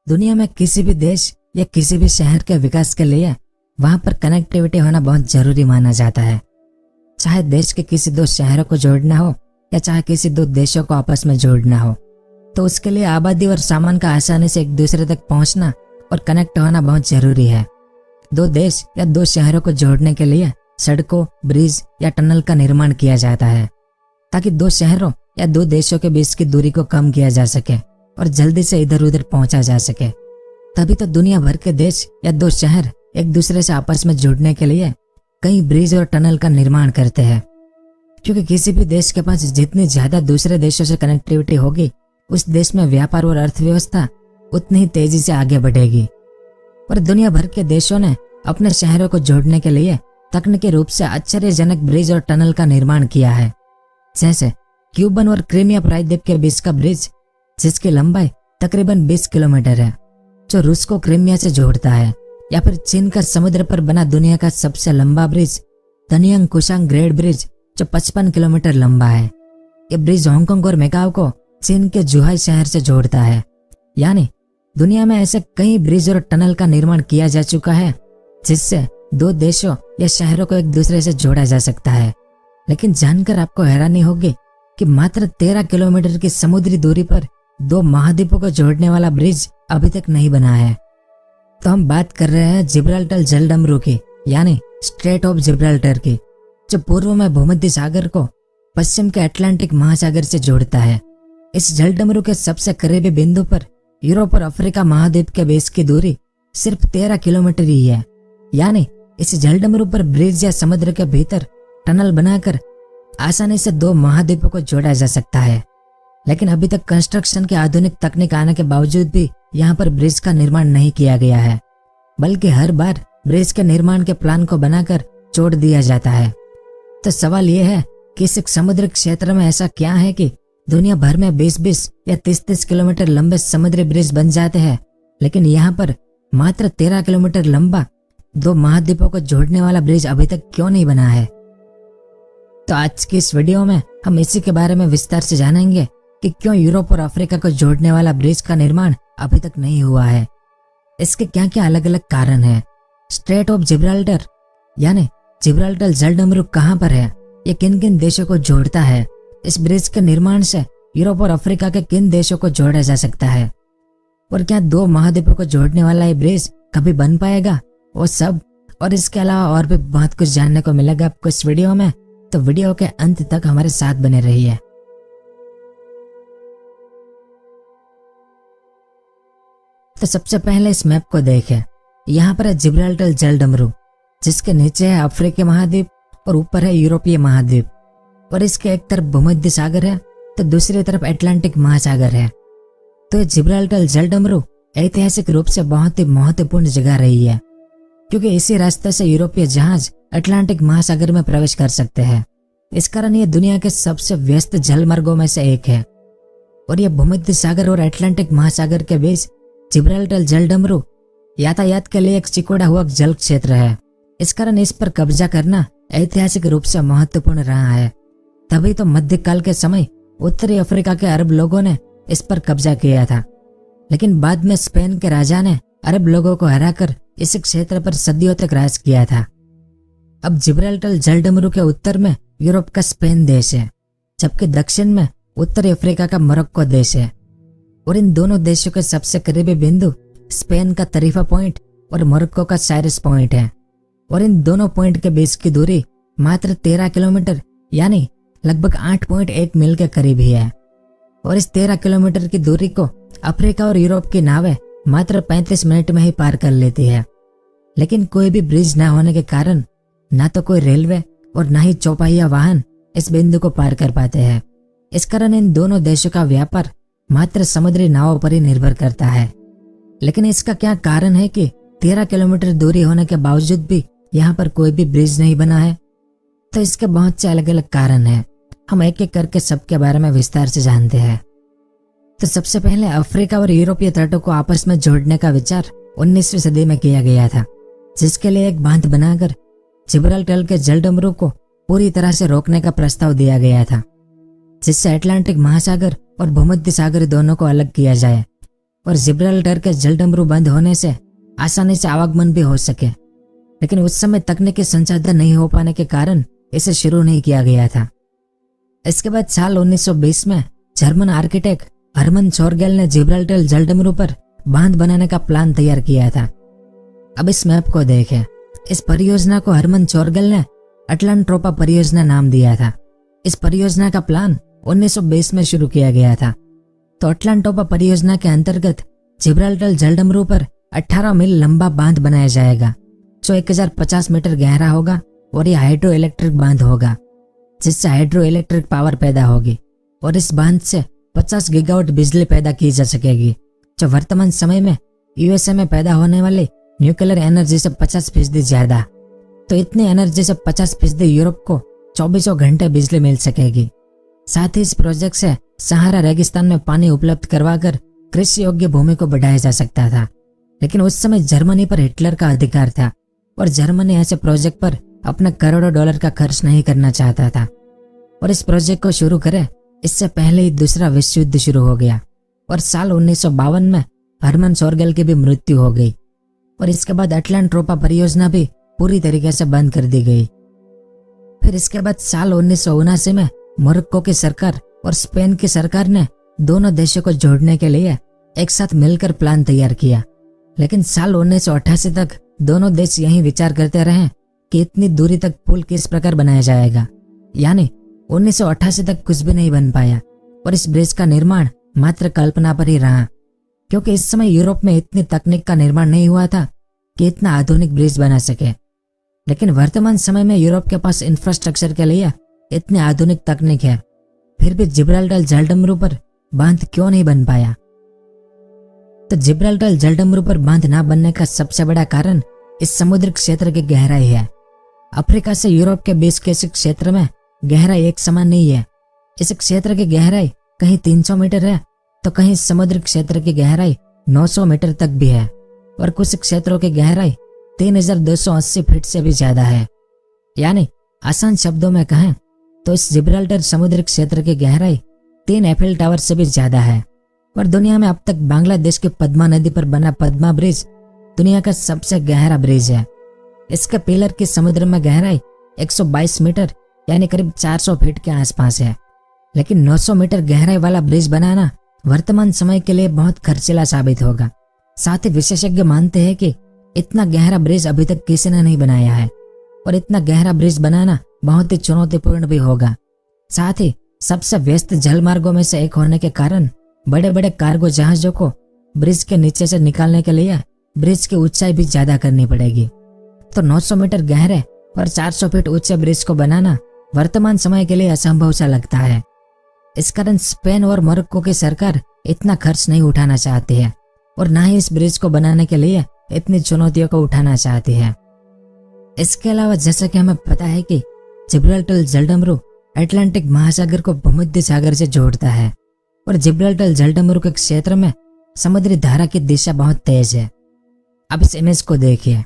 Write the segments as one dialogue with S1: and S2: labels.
S1: दुनिया में किसी भी देश या किसी भी शहर के विकास के लिए वहां पर कनेक्टिविटी होना बहुत जरूरी माना जाता है। चाहे देश के किसी दो शहरों को जोड़ना हो या चाहे किसी दो देशों को आपस में जोड़ना हो, तो उसके लिए आबादी और सामान का आसानी से एक दूसरे तक पहुंचना और कनेक्ट होना बहुत जरूरी है। दो देश या दो शहरों को जोड़ने के लिए सड़कों, ब्रिज या टनल का निर्माण किया जाता है ताकि दो शहरों या दो देशों के बीच की दूरी को कम किया जा सके और जल्दी से इधर उधर पहुंचा जा सके। तभी तो दुनिया भर के देश या दो शहर एक दूसरे से आपस में जुड़ने के लिए कई ब्रिज और टनल का निर्माण करते हैं, क्योंकि किसी भी देश के पास जितनी ज्यादा दूसरे देशों से कनेक्टिविटी होगी, उस देश में व्यापार और अर्थव्यवस्था उतनी ही तेजी से आगे बढ़ेगी। पर दुनिया भर के देशों ने अपने शहरों को जोड़ने के लिए तकनीकी रूप से आश्चर्यजनक ब्रिज और टनल का निर्माण किया है, जैसे क्यूबन और क्रीमिया प्रायद्वीप के बीच का ब्रिज, जिसकी लंबाई तकरीबन 20 किलोमीटर है, जो रूस को क्रीमिया से जोड़ता है, या फिर चीन का समुद्र पर बना दुनिया का सबसे लंबा ब्रिज दनियांग कुशांग ग्रेट ब्रिज, जो 55 किलोमीटर लंबा है। ये ब्रिज हांगकांग और मैकाओ को चीन के जुहाई शहर से जोड़ता है। यानी दुनिया में ऐसे कई ब्रिज और टनल का निर्माण किया जा चुका है जिससे दो देशों या शहरों को एक दूसरे से जोड़ा जा सकता है। लेकिन जानकर आपको हैरानी होगी कि मात्र 13 किलोमीटर की समुद्री दूरी पर दो महाद्वीपों को जोड़ने वाला ब्रिज अभी तक नहीं बना है। तो हम बात कर रहे हैं जिब्राल्टर जलडमरू की, यानी स्ट्रेट ऑफ जिब्राल्टर की, जो पूर्व में भूमध्य सागर को पश्चिम के अटलांटिक महासागर से जोड़ता है। इस जलडमरू के सबसे करीबी बिंदु पर यूरोप और अफ्रीका महाद्वीप के बीच की दूरी सिर्फ 13 किलोमीटर ही है। यानी इस जलडमरू पर ब्रिज या समुद्र के भीतर टनल बनाकर आसानी से दो महाद्वीपों को जोड़ा जा सकता है। लेकिन अभी तक कंस्ट्रक्शन की आधुनिक तकनीक आने के बावजूद भी यहाँ पर ब्रिज का निर्माण नहीं किया गया है, बल्कि हर बार ब्रिज के निर्माण के प्लान को बनाकर छोड़ दिया जाता है। तो सवाल यह है कि इस समुद्र क्षेत्र में ऐसा क्या है कि दुनिया भर में 20-20 या 30-30 किलोमीटर लंबे समुद्री ब्रिज बन जाते हैं, लेकिन यहाँ पर मात्र 13 किलोमीटर लंबा दो महाद्वीपों को जोड़ने वाला ब्रिज अभी तक क्यों नहीं बना है। तो आज की इस वीडियो में हम इसी के बारे में विस्तार से जानेंगे कि क्यों यूरोप और अफ्रीका को जोड़ने वाला ब्रिज का निर्माण अभी तक नहीं हुआ है। इसके क्या क्या अलग अलग कारण हैं। स्ट्रेट ऑफ जिब्राल्टर यानी जिब्राल्टर जलडमरू कहाँ पर है, ये किन किन देशों को जोड़ता है, इस ब्रिज के निर्माण से यूरोप और अफ्रीका के किन देशों को जोड़ा जा सकता है, और क्या दो महाद्वीपों को जोड़ने वाला ये ब्रिज कभी बन पाएगा, वो सब और इसके अलावा और भी बहुत कुछ जानने को मिलेगा आपको इस वीडियो में। तो वीडियो के अंत तक हमारे साथ बने रहिए। तो सबसे पहले इस मैप को देखें। यहाँ पर है जिब्राल्टर जलडमरू, जिसके नीचे है अफ्रीकी महाद्वीप और ऊपर है यूरोपीय महाद्वीप, और इसके एक तरफ भूमध्य सागर है तो दूसरी तरफ अटलांटिक महासागर है। तो जिब्राल्टर जलडमरू ऐतिहासिक रूप से बहुत ही महत्वपूर्ण जगह रही है, क्योंकि इसी रास्ते से यूरोपीय जहाज अटलांटिक महासागर में प्रवेश कर सकते हैं। इस कारण ये दुनिया के सबसे व्यस्त जलमार्गों में से एक है, और यह भूमध्य सागर और अटलांटिक महासागर के बीच जिब्राल्टर जलडमरू यातायात के लिए एक सिकुड़ा हुआ जल क्षेत्र है। इस कारण इस पर कब्जा करना ऐतिहासिक रूप से महत्वपूर्ण रहा है। तभी तो मध्यकाल के समय उत्तरी अफ्रीका के अरब लोगों ने इस पर कब्जा किया था, लेकिन बाद में स्पेन के राजा ने अरब लोगों को हराकर इस क्षेत्र पर सदियों तक राज किया था। अब जिब्राल्टर जलडमरू के उत्तर में यूरोप का स्पेन देश है, जबकि दक्षिण में उत्तरी अफ्रीका का मोरक्को देश है, और इन दोनों देशों के सबसे करीबी बिंदु स्पेन का तरीफा पॉइंट और मोरक्को का साइरस पॉइंट है, और इन दोनों पॉइंट के बीच की दूरी मात्र 13 किलोमीटर यानी लगभग 8.1 मील के करीब ही है। और इस 13 किलोमीटर की दूरी को अफ्रीका और यूरोप की नावें मात्र 35 मिनट में ही पार कर लेती है। लेकिन कोई भी ब्रिज न होने के कारण ना तो कोई रेलवे और ना ही चौपाहिया वाहन इस बिंदु को पार कर पाते हैं। इस कारण इन दोनों देशों का व्यापार मात्र समुद्री नावों पर ही निर्भर करता है। लेकिन इसका क्या कारण है कि 13 किलोमीटर दूरी होने के बावजूद भी यहाँ पर कोई भी ब्रिज नहीं बना है? तो इसके बहुत से अलग अलग कारण हैं। हम एक एक करके सबके बारे में विस्तार से जानते हैं। तो सबसे पहले अफ्रीका और यूरोपीय तटों को आपस में जोड़ने का विचार 19वीं सदी में किया गया था, जिसके लिए एक बांध बनाकर जिब्राल्टर के जलडमरू को पूरी तरह से रोकने का प्रस्ताव दिया गया था, जिससे अटलांटिक महासागर और भूमध्य सागर दोनों को अलग किया जाए और जिब्राल्टर के जलडमरू बंद होने से आसानी से आवागमन भी हो सके। लेकिन उस समय तकनीकी संसाधन नहीं हो पाने के कारण इसे शुरू नहीं किया गया था। इसके बाद साल 1920 में जर्मन आर्किटेक्ट हरमन शोरगेल ने जिब्राल्टर जलडमरू पर बांध बनाने का प्लान तैयार किया था। अब इस मैप को देखें। इस परियोजना को हरमन शोरगेल ने अटलांट्रोपा परियोजना नाम दिया था। इस परियोजना का प्लान 1920 में शुरू किया गया था। तो अटलांटोपा परियोजना के अंतर्गत जिब्राल्टर जलडमरू पर 18 मील लंबा बांध बनाया जाएगा, जो 1050 मीटर गहरा होगा और यह हाइड्रो इलेक्ट्रिक बांध होगा, जिससे हाइड्रो इलेक्ट्रिक पावर पैदा होगी और इस बांध से 50 गीगावाट बिजली पैदा की जा सकेगी, जो वर्तमान समय में यूएसए में पैदा होने वाली न्यूक्लियर एनर्जी से 50% ज्यादा। तो इतनी एनर्जी से 50% यूरोप को 24 घंटे बिजली मिल सकेगी। साथ ही इस प्रोजेक्ट से सहारा रेगिस्तान में पानी उपलब्ध करवाकर कृषि योग्य भूमि को बढ़ाया जा सकता था। लेकिन उस समय जर्मनी पर हिटलर का अधिकार था और जर्मनी ऐसे प्रोजेक्ट पर अपना करोड़ों डॉलर का खर्च नहीं करना चाहता था। और इस प्रोजेक्ट को शुरू करे इससे पहले ही दूसरा विश्व युद्ध शुरू हो गया और साल 1952 में हरमन शोरगेल की भी मृत्यु हो गई और इसके बाद अटलांट्रोपा परियोजना भी पूरी तरीके से बंद कर दी गई। फिर इसके बाद साल 1979 में मोरक्को की सरकार और स्पेन की सरकार ने दोनों देशों को जोड़ने के लिए एक साथ मिलकर प्लान तैयार किया। लेकिन साल 1988 तक दोनों देश यही विचार करते रहे कि इतनी दूरी तक पुल किस प्रकार बनाया जाएगा। यानी 1988 तक कुछ भी नहीं बन पाया और इस ब्रिज का निर्माण मात्र कल्पना पर ही रहा, क्योंकि इस समय यूरोप में इतनी तकनीक का निर्माण नहीं हुआ था कि इतना आधुनिक ब्रिज बना सके। लेकिन वर्तमान समय में यूरोप के पास इंफ्रास्ट्रक्चर के लिए इतनी आधुनिक तकनीक है, फिर भी जिब्राल्टर जलडमरू पर बांध क्यों नहीं बन पाया? तो जिब्राल्टर जलडमरू पर बांध ना बनने का सबसे बड़ा कारण इस समुद्र क्षेत्र की गहराई है। अफ्रीका से यूरोप के बीच के इस क्षेत्र में गहराई एक समान नहीं है। इस क्षेत्र की गहराई कहीं 300 मीटर है तो कहीं समुद्र क्षेत्र की गहराई 900 मीटर तक भी है और कुछ क्षेत्रों की गहराई 3280 फीट से भी ज्यादा है। यानी आसान शब्दों में कहें तो इस जिब्राल्टर समुद्र क्षेत्र की गहराई 3 एफिल टावर से भी ज्यादा है। और दुनिया में अब तक बांग्लादेश की पद्मा नदी पर बना पद्मा ब्रिज दुनिया का सबसे गहरा ब्रिज है। इसके पिलर की समुद्र में गहराई 122 मीटर यानी करीब 400 फीट के आसपास है। लेकिन 900 मीटर गहराई वाला ब्रिज बनाना वर्तमान समय के लिए बहुत खर्चीला साबित होगा। साथ ही विशेषज्ञ मानते हैं कि इतना गहरा ब्रिज अभी तक किसी ने नहीं बनाया है और इतना गहरा ब्रिज बनाना बहुत ही चुनौतीपूर्ण भी होगा। साथ ही सबसे व्यस्त जलमार्गों में से एक होने के कारण बड़े बड़े कार्गो जहाजों को ब्रिज के नीचे से निकालने के लिए ब्रिज की ऊंचाई भी ज्यादा करनी पड़ेगी। तो 900 मीटर गहरे और 400 फीट ऊंचे ब्रिज को बनाना वर्तमान समय के लिए असंभव सा लगता है। इस कारण स्पेन और मोरक्को की सरकार इतना खर्च नहीं उठाना चाहती है और ना ही इस ब्रिज को बनाने के लिए इतनी चुनौतियों को उठाना चाहती है। इसके अलावा जैसा कि हमें पता है कि जिब्राल्टर जलडमरू अटलांटिक महासागर को भूमध्य सागर से जोड़ता है और जिब्राल्टर जलडमरू के क्षेत्र में समुद्री धारा की दिशा बहुत तेज है। अब इस इमेज को देखिए।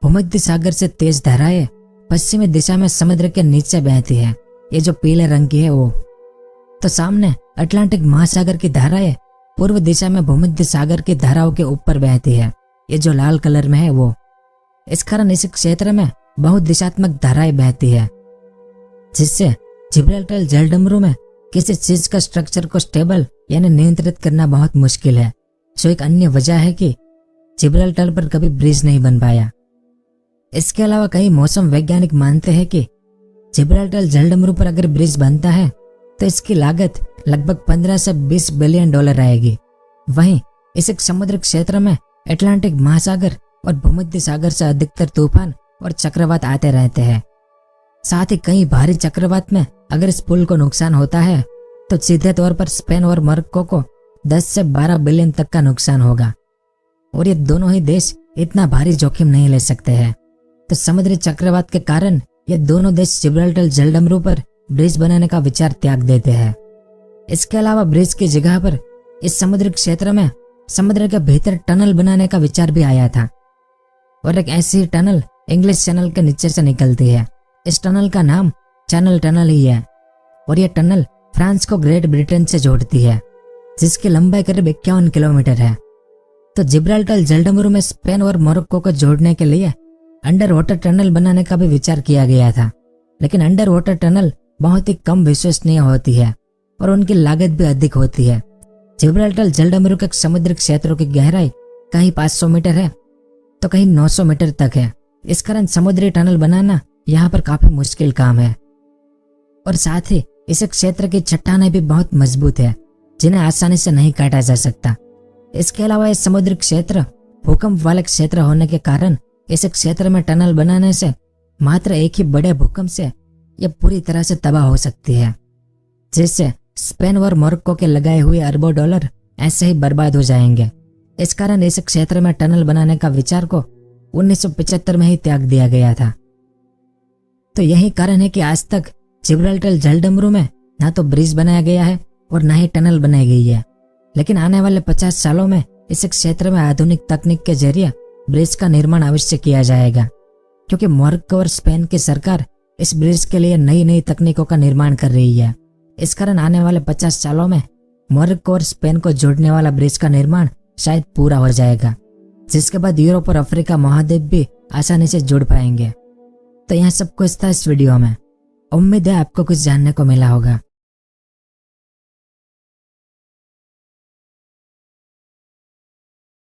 S1: भूमध्य सागर से तेज धाराएं पश्चिमी दिशा में समुद्र के नीचे बहती है, ये जो पीले रंग की है वो। तो सामने अटलांटिक महासागर की धाराएं पूर्व दिशा में भूमध्य सागर की धाराओं के ऊपर बहती है, ये जो लाल कलर में है वो। इस कारण इस क्षेत्र में बहुत दिशात्मक धाराएं बहती है, जिससे जिब्राल्टर जलडमरू में किसी चीज का स्ट्रक्चर को स्टेबल यानी नियंत्रित करना बहुत मुश्किल है, जो एक अन्य वजह है कि जिब्राल्टर पर कभी ब्रिज नहीं बन पाया। इसके अलावा कई मौसम वैज्ञानिक मानते हैं कि जिब्राल्टर जलडमरू पर अगर ब्रिज बनता है तो इसकी लागत लगभग 15 से 20 बिलियन डॉलर आएगी। वहीं इस समुद्र क्षेत्र में अटलांटिक महासागर और भूमध्य सागर से अधिकतर तूफान और चक्रवात आते रहते हैं। साथ ही कई भारी चक्रवात में अगर इस पुल को नुकसान होता है तो सीधे तौर पर स्पेन और मोरक्को को 10 से 12 बिलियन तक का नुकसान होगा और ये दोनों ही देश इतना भारी जोखिम नहीं ले सकते हैं। तो समुद्री चक्रवात के कारण ये दोनों देश जिब्राल्टर जलडमरू पर ब्रिज बनाने का विचार त्याग देते हैं। इसके अलावा ब्रिज की जगह पर इस समुद्री क्षेत्र में समुद्र के भीतर टनल बनाने का विचार भी आया था और एक ऐसी टनल इंग्लिश चैनल के नीचे से निकलती है। इस टनल का नाम चैनल टनल ही है और यह टनल फ्रांस को ग्रेट ब्रिटेन से जोड़ती है, जिसकी लंबाई करीब 51 किलोमीटर है तो जिब्राल्टर जलडमरू में स्पेन और मोरक्को को जोड़ने के लिए अंडर वाटर टनल बनाने का भी विचार किया गया था, लेकिन अंडर वाटर टनल बहुत ही कम विश्वसनीय होती है और उनकी लागत भी अधिक होती है। जिब्राल्टर जलडमरू के समुद्री क्षेत्रों की गहराई कहीं 500 मीटर है तो कहीं 900 मीटर तक है। इस कारण समुद्री टनल बनाना यहाँ पर काफी मुश्किल काम है और साथ ही इस क्षेत्र की चट्टानें भी बहुत मजबूत है जिन्हें आसानी से नहीं काटा जा सकता। इसके अलावा यह समुद्री क्षेत्र भूकंप वाले क्षेत्र होने के कारण इस क्षेत्र में टनल बनाने से मात्र एक ही बड़े भूकंप से यह पूरी तरह से तबाह हो सकती है, जिससे स्पेन और मोरक्को के लगाए हुए अरबों डॉलर ऐसे ही बर्बाद हो जाएंगे। इस कारण इस क्षेत्र में टनल बनाने का विचार को 1975 में ही त्याग दिया गया था। तो यही कारण है कि आज तक जिब्राल्टर जलडमरू में ना तो ब्रिज बनाया गया है और ना ही टनल बनाई गई है। लेकिन आने वाले 50 सालों में इस क्षेत्र में आधुनिक तकनीक के जरिए ब्रिज का निर्माण अवश्य किया जाएगा, क्योंकि मोरक्को और स्पेन की सरकार इस ब्रिज के लिए नई नई तकनीकों का निर्माण कर रही है। इस कारण आने वाले 50 सालों में मोरक्को और स्पेन को जोड़ने वाला ब्रिज का निर्माण शायद पूरा हो जाएगा, जिसके बाद यूरोप और अफ्रीका महाद्वीप भी आसानी से जुड़ पाएंगे। तो यहाँ सब कुछ था इस वीडियो में। उम्मीद है आपको कुछ जानने को मिला होगा।